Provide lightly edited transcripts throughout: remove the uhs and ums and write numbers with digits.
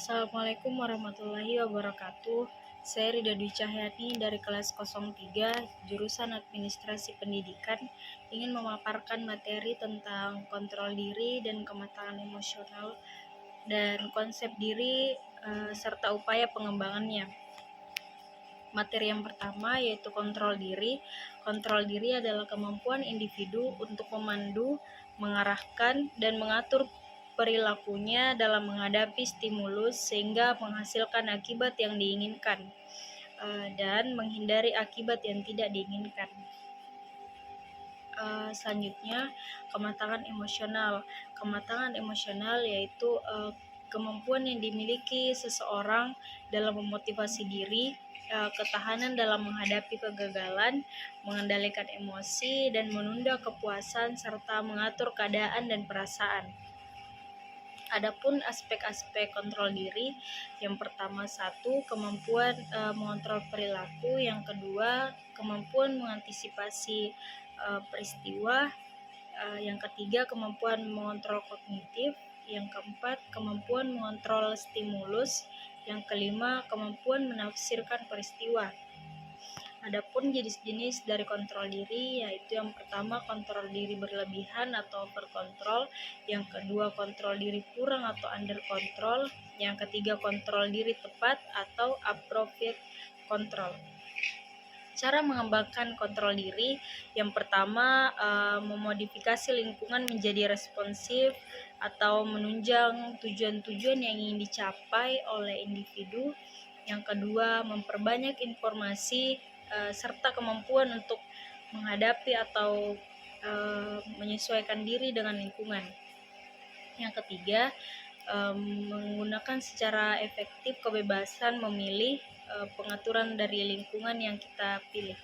Assalamualaikum warahmatullahi wabarakatuh. Saya Rida Dwi Cahyani dari kelas 03 jurusan Administrasi Pendidikan ingin memaparkan materi tentang kontrol diri dan kematangan emosional dan konsep diri serta upaya pengembangannya. Materi yang pertama yaitu kontrol diri. Kontrol diri adalah kemampuan individu untuk memandu, mengarahkan, dan mengatur perilakunya dalam menghadapi stimulus sehingga menghasilkan akibat yang diinginkan dan menghindari akibat yang tidak diinginkan. Selanjutnya, kematangan emosional. Kematangan emosional yaitu kemampuan yang dimiliki seseorang dalam memotivasi diri, ketahanan dalam menghadapi kegagalan, mengendalikan emosi, dan menunda kepuasan, serta mengatur keadaan dan perasaan. Adapun aspek-aspek kontrol diri, yang pertama kemampuan mengontrol perilaku, yang kedua kemampuan mengantisipasi peristiwa, yang ketiga kemampuan mengontrol kognitif, yang keempat kemampuan mengontrol stimulus, yang kelima kemampuan menafsirkan peristiwa. Adapun jenis-jenis dari kontrol diri yaitu yang pertama kontrol diri berlebihan atau over control, yang kedua kontrol diri kurang atau under control, yang ketiga kontrol diri tepat atau appropriate control. Cara mengembangkan kontrol diri, yang pertama memodifikasi lingkungan menjadi responsif atau menunjang tujuan-tujuan yang ingin dicapai oleh individu. Yang kedua, memperbanyak informasi serta kemampuan untuk menghadapi atau menyesuaikan diri dengan lingkungan. Yang ketiga, menggunakan secara efektif kebebasan memilih pengaturan dari lingkungan yang kita pilih.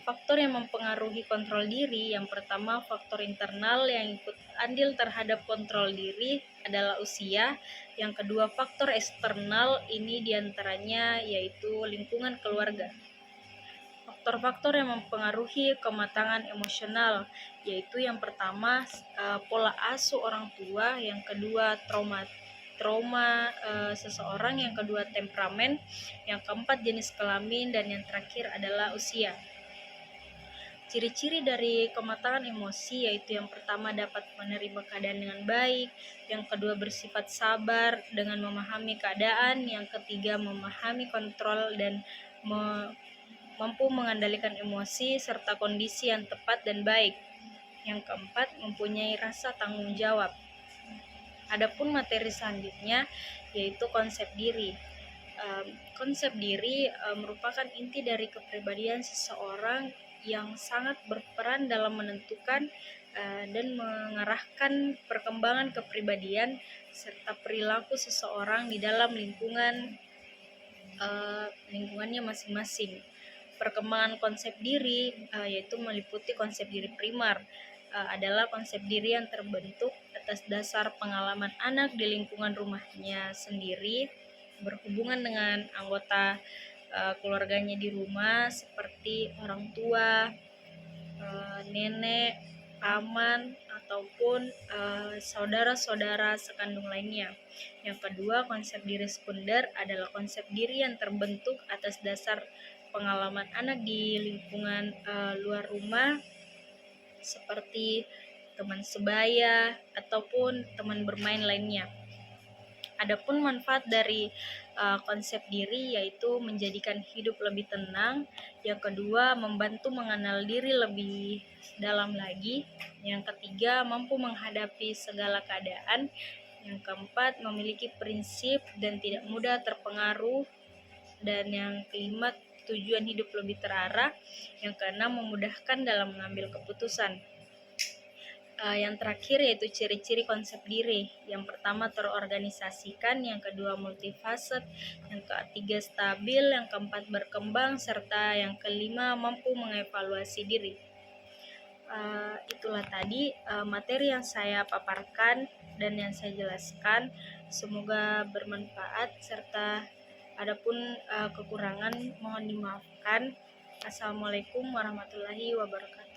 Faktor yang mempengaruhi kontrol diri, yang pertama faktor internal yang ikut andil terhadap kontrol diri adalah usia. Yang kedua faktor eksternal, ini diantaranya yaitu lingkungan keluarga. Faktor-faktor yang mempengaruhi kematangan emosional yaitu yang pertama pola asuh orang tua, yang kedua trauma seseorang, yang kedua temperamen, yang keempat jenis kelamin, dan yang terakhir adalah usia. Ciri-ciri dari kematangan emosi yaitu yang pertama dapat menerima keadaan dengan baik, yang kedua bersifat sabar dengan memahami keadaan, yang ketiga memahami kontrol dan mampu mengendalikan emosi serta kondisi yang tepat dan baik, yang keempat mempunyai rasa tanggung jawab. Adapun materi selanjutnya yaitu konsep diri. Konsep diri merupakan inti dari kepribadian seseorang yang sangat berperan dalam menentukan dan mengarahkan perkembangan kepribadian serta perilaku seseorang di dalam lingkungannya masing-masing. Perkembangan konsep diri yaitu meliputi konsep diri primer, adalah konsep diri yang terbentuk atas dasar pengalaman anak di lingkungan rumahnya sendiri, berhubungan dengan anggota keluarganya di rumah seperti orang tua, nenek, paman, ataupun saudara-saudara sekandung lainnya. Yang kedua, konsep diri sekunder adalah konsep diri yang terbentuk atas dasar pengalaman anak di lingkungan luar rumah seperti teman sebaya ataupun teman bermain lainnya. Adapun manfaat dari konsep diri yaitu menjadikan hidup lebih tenang, yang kedua membantu mengenal diri lebih dalam lagi, yang ketiga mampu menghadapi segala keadaan, yang keempat memiliki prinsip dan tidak mudah terpengaruh, dan yang kelima tujuan hidup lebih terarah, yang keenam memudahkan dalam mengambil keputusan. Yang terakhir yaitu ciri-ciri konsep diri. Yang pertama terorganisasikan, yang kedua multifaset, yang ketiga stabil, yang keempat berkembang, serta yang kelima mampu mengevaluasi diri. Itulah tadi materi yang saya paparkan dan yang saya jelaskan. Semoga bermanfaat, serta adapun kekurangan mohon dimaafkan. Assalamualaikum warahmatullahi wabarakatuh.